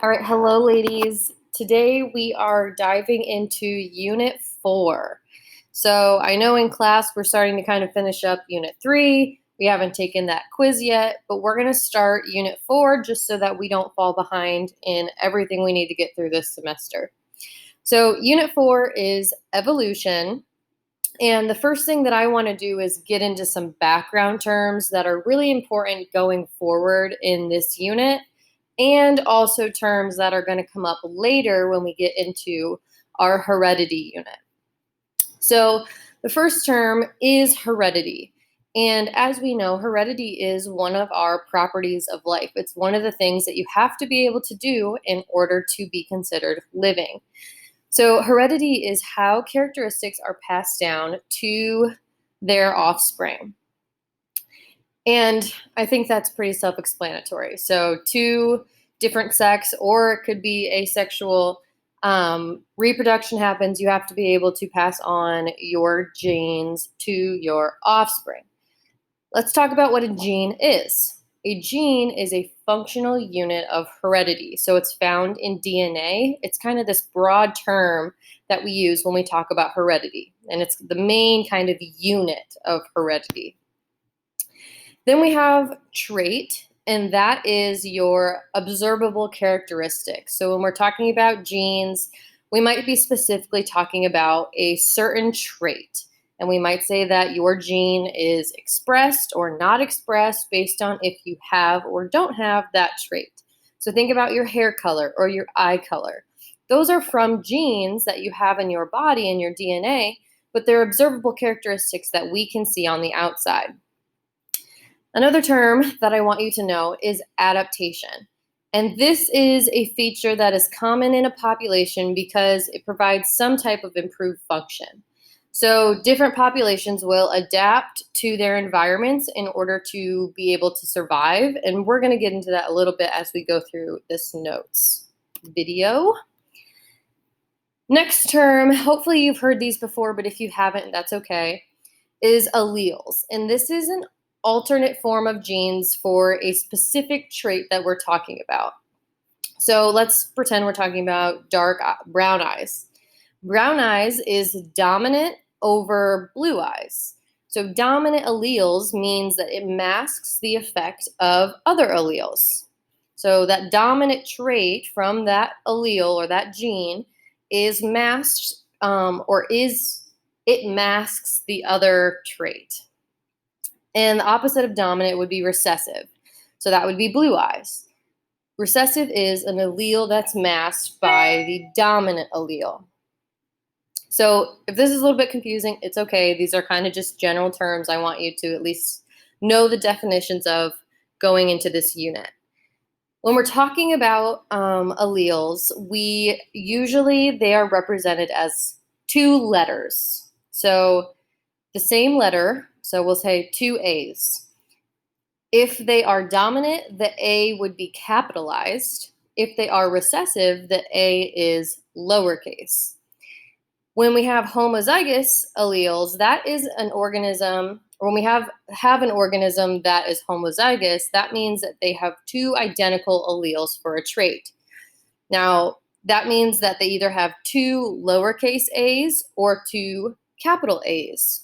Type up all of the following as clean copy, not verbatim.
All right, hello, ladies. Today we are diving into Unit 4. So I know in class we're starting to kind of finish up Unit 3. We haven't taken that quiz yet, but we're going to start Unit 4 just so that we don't fall behind in everything we need to get through this semester. So Unit 4 is evolution. And the first thing that I want to do is get into some background terms that are really important going forward in this unit, and also terms that are going to come up later when we get into our heredity unit. So the first term is heredity. And as we know, heredity is one of our properties of life. It's one of the things that you have to be able to do in order to be considered living. So heredity is how characteristics are passed down to their offspring. And I think that's pretty self-explanatory. So two different sex, or it could be asexual, reproduction happens. You have to be able to pass on your genes to your offspring. Let's talk about what a gene is. A gene is a functional unit of heredity. So it's found in DNA. It's kind of this broad term that we use when we talk about heredity. And it's the main kind of unit of heredity. Then we have trait, and that is your observable characteristic. So when we're talking about genes, we might be specifically talking about a certain trait. And we might say that your gene is expressed or not expressed based on if you have or don't have that trait. So think about your hair color or your eye color. Those are from genes that you have in your body and your DNA, but they're observable characteristics that we can see on the outside. Another term that I want you to know is adaptation. And this is a feature that is common in a population because it provides some type of improved function. So different populations will adapt to their environments in order to be able to survive. And we're going to get into that a little bit as we go through this notes video. Next term, hopefully you've heard these before, but if you haven't, that's okay, is alleles. And this is an alternate form of genes for a specific trait that we're talking about. So let's pretend we're talking about brown eyes. Brown eyes is dominant over blue eyes. So dominant alleles means that it masks the effect of other alleles. So that dominant trait from that allele or that gene is masked, it masks the other trait. And the opposite of dominant would be recessive. So that would be blue eyes. Recessive is an allele that's masked by the dominant allele. So if this is a little bit confusing, it's okay. These are kind of just general terms I want you to at least know the definitions of going into this unit. When we're talking about alleles, they are represented as two letters. So the same letter, so we'll say two A's. If they are dominant, the A would be capitalized. If they are recessive, the A is lowercase. When we have homozygous alleles, that is an organism, or when we have an organism that is homozygous, that means that they have two identical alleles for a trait. Now, that means that they either have two lowercase a's or two capital A's.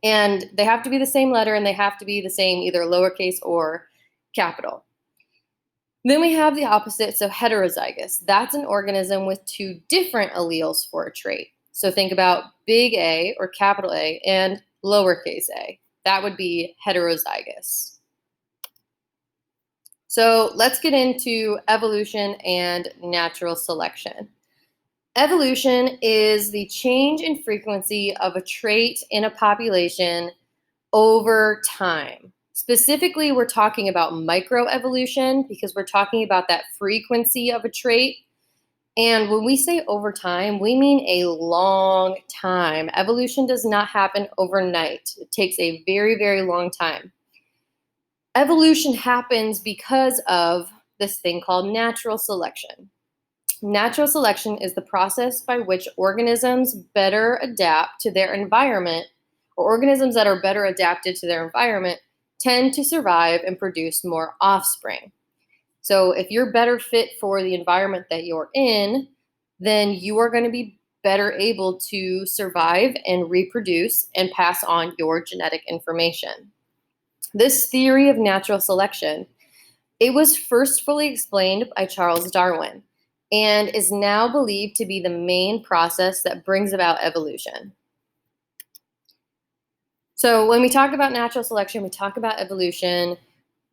And they have to be the same letter, and they have to be the same either lowercase or capital. Then we have the opposite, so heterozygous. That's an organism with two different alleles for a trait. So think about big A or capital A and lowercase a. That would be heterozygous. So let's get into evolution and natural selection. Evolution is the change in frequency of a trait in a population over time. Specifically, we're talking about microevolution because we're talking about that frequency of a trait. And when we say over time, we mean a long time. Evolution does not happen overnight. It takes a very, very long time. Evolution happens because of this thing called natural selection. Natural selection is the process by which organisms better adapt to their environment, or organisms that are better adapted to their environment tend to survive and produce more offspring. So if you're better fit for the environment that you're in, then you are going to be better able to survive and reproduce and pass on your genetic information. This theory of natural selection, it was first fully explained by Charles Darwin and is now believed to be the main process that brings about evolution. So when we talk about natural selection, we talk about evolution,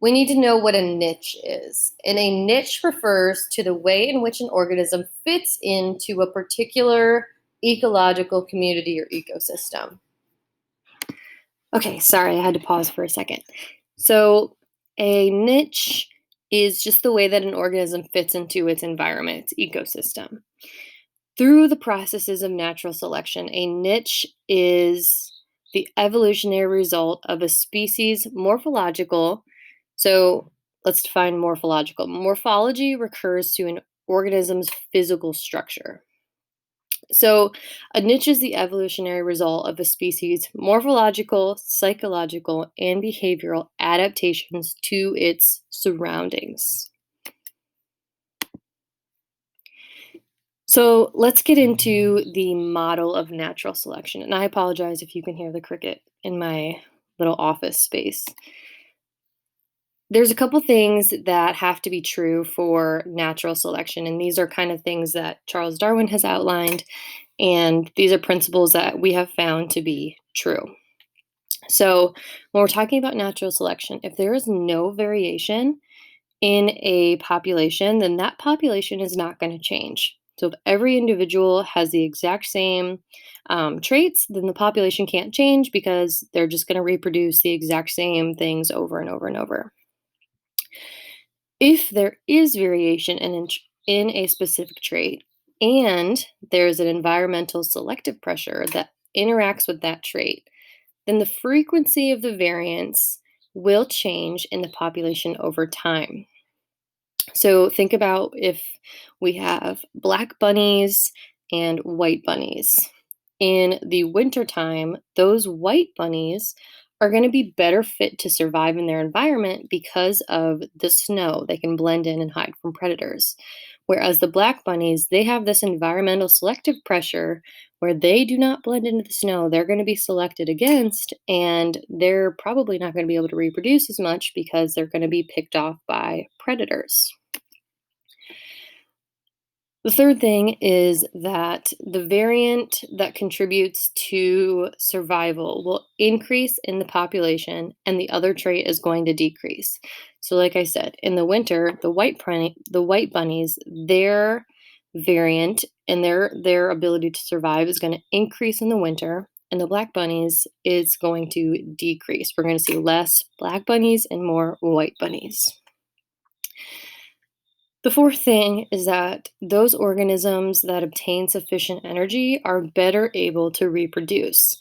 we need to know what a niche is. And a niche refers to the way in which an organism fits into a particular ecological community or ecosystem. Okay, sorry, I had to pause for a second. So, a niche is just the way that an organism fits into its environment, its ecosystem. Through the processes of natural selection, a niche is the evolutionary result of a species' morphological. So let's define morphological. Morphology recurs to an organism's physical structure. So a niche is the evolutionary result of a species' morphological, psychological, and behavioral adaptations to its surroundings. So let's get into the model of natural selection. And I apologize if you can hear the cricket in my little office space. There's a couple things that have to be true for natural selection, and these are kind of things that Charles Darwin has outlined, and these are principles that we have found to be true. So, when we're talking about natural selection, if there is no variation in a population, then that population is not going to change. So, if every individual has the exact same traits, then the population can't change because they're just going to reproduce the exact same things over and over and over. If there is variation in a specific trait and there's an environmental selective pressure that interacts with that trait, then the frequency of the variance will change in the population over time. So think about if we have black bunnies and white bunnies. In the wintertime, those white bunnies are going to be better fit to survive in their environment because of the snow. They can blend in and hide from predators. Whereas the black bunnies, they have this environmental selective pressure where they do not blend into the snow. They're going to be selected against, and they're probably not going to be able to reproduce as much because they're going to be picked off by predators. The third thing is that the variant that contributes to survival will increase in the population and the other trait is going to decrease. So like I said, in the winter, the white bunnies, their variant and their ability to survive is going to increase in the winter, and the black bunnies is going to decrease. We're going to see less black bunnies and more white bunnies. The fourth thing is that those organisms that obtain sufficient energy are better able to reproduce.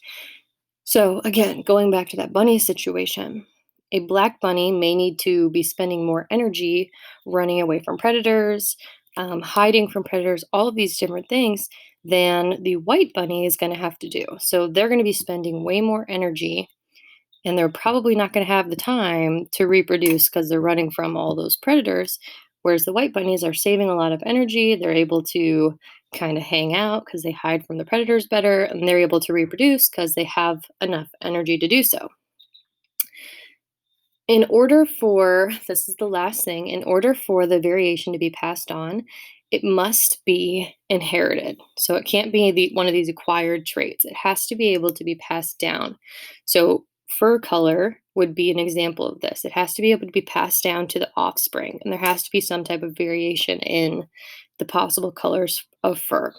So, again, going back to that bunny situation, a black bunny may need to be spending more energy running away from predators, hiding from predators, all of these different things than the white bunny is going to have to do. So, they're going to be spending way more energy and they're probably not going to have the time to reproduce because they're running from all those predators. Whereas the white bunnies are saving a lot of energy. They're able to kind of hang out because they hide from the predators better, and they're able to reproduce because they have enough energy to do so. In order for, this is the last thing, in order for the variation to be passed on, it must be inherited. So it can't be one of these acquired traits. It has to be able to be passed down. So fur color would be an example of this. It has to be able to be passed down to the offspring, and there has to be some type of variation in the possible colors of fur.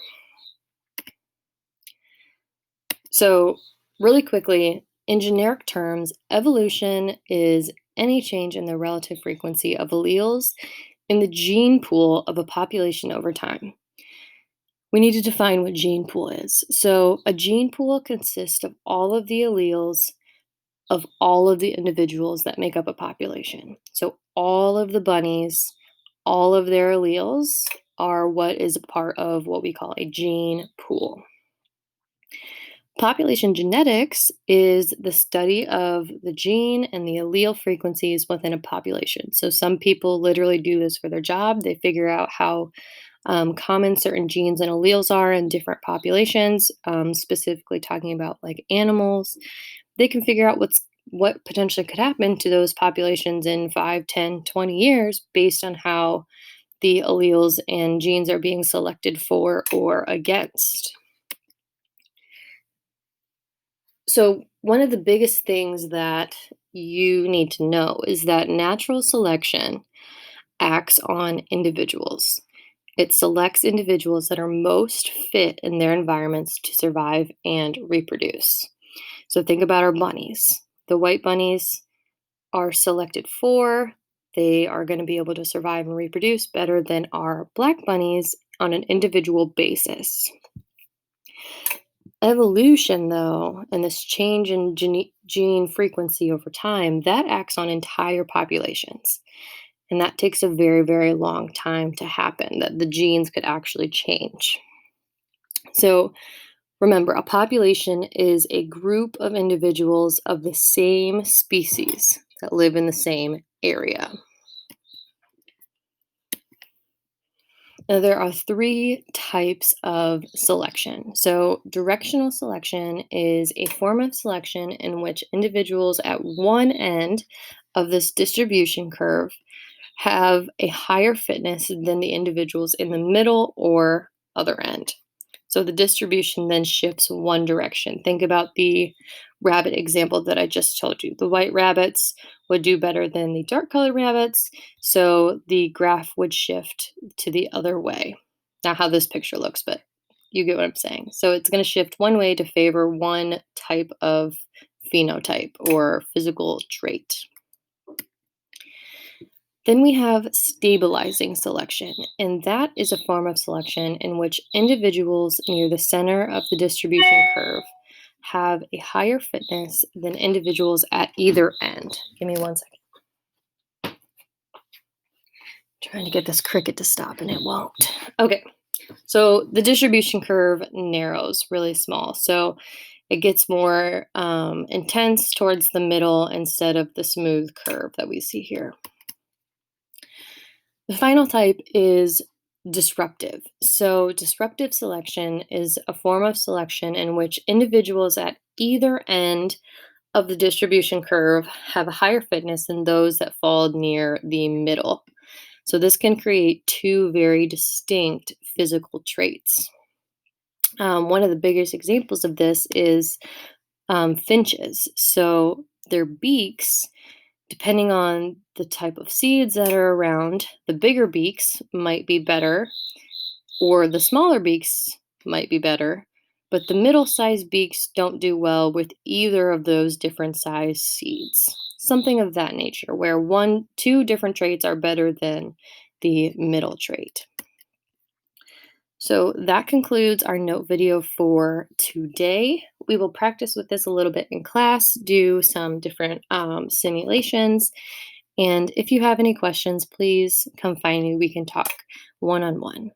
So, really quickly, in generic terms, evolution is any change in the relative frequency of alleles in the gene pool of a population over time. We need to define what gene pool is. So, a gene pool consists of all of the alleles of all of the individuals that make up a population. So, all of the bunnies, all of their alleles are what is a part of what we call a gene pool. Population genetics is the study of the gene and the allele frequencies within a population. So, some people literally do this for their job. They figure out how common certain genes and alleles are in different populations, specifically talking about like animals. They can figure out what potentially could happen to those populations in 5, 10, 20 years based on how the alleles and genes are being selected for or against. So, one of the biggest things that you need to know is that natural selection acts on individuals. It selects individuals that are most fit in their environments to survive and reproduce. So, think about our bunnies. The white bunnies are selected for, they are going to be able to survive and reproduce better than our black bunnies on an individual basis. Evolution, though, and this change in gene frequency over time, that acts on entire populations. And that takes a very, very long time to happen, that the genes could actually change. So remember, a population is a group of individuals of the same species that live in the same area. Now, there are three types of selection. So, directional selection is a form of selection in which individuals at one end of this distribution curve have a higher fitness than the individuals in the middle or other end. So the distribution then shifts one direction. Think about the rabbit example that I just told you. The white rabbits would do better than the dark colored rabbits, so the graph would shift to the other way. Not how this picture looks, but you get what I'm saying. So it's going to shift one way to favor one type of phenotype or physical trait. Then we have stabilizing selection, and that is a form of selection in which individuals near the center of the distribution curve have a higher fitness than individuals at either end. Give me 1 second. Trying to get this cricket to stop and it won't. Okay, so the distribution curve narrows really small. So it gets more intense towards the middle instead of the smooth curve that we see here. The final type is disruptive. So, disruptive selection is a form of selection in which individuals at either end of the distribution curve have a higher fitness than those that fall near the middle. So, this can create two very distinct physical traits. One of the biggest examples of this is finches. So, their beaks, depending on the type of seeds that are around, the bigger beaks might be better, or the smaller beaks might be better, but the middle sized beaks don't do well with either of those different size seeds. Something of that nature, where two different traits are better than the middle trait. So that concludes our note video for today. We will practice with this a little bit in class, do some different simulations. And if you have any questions, please come find me. We can talk one-on-one.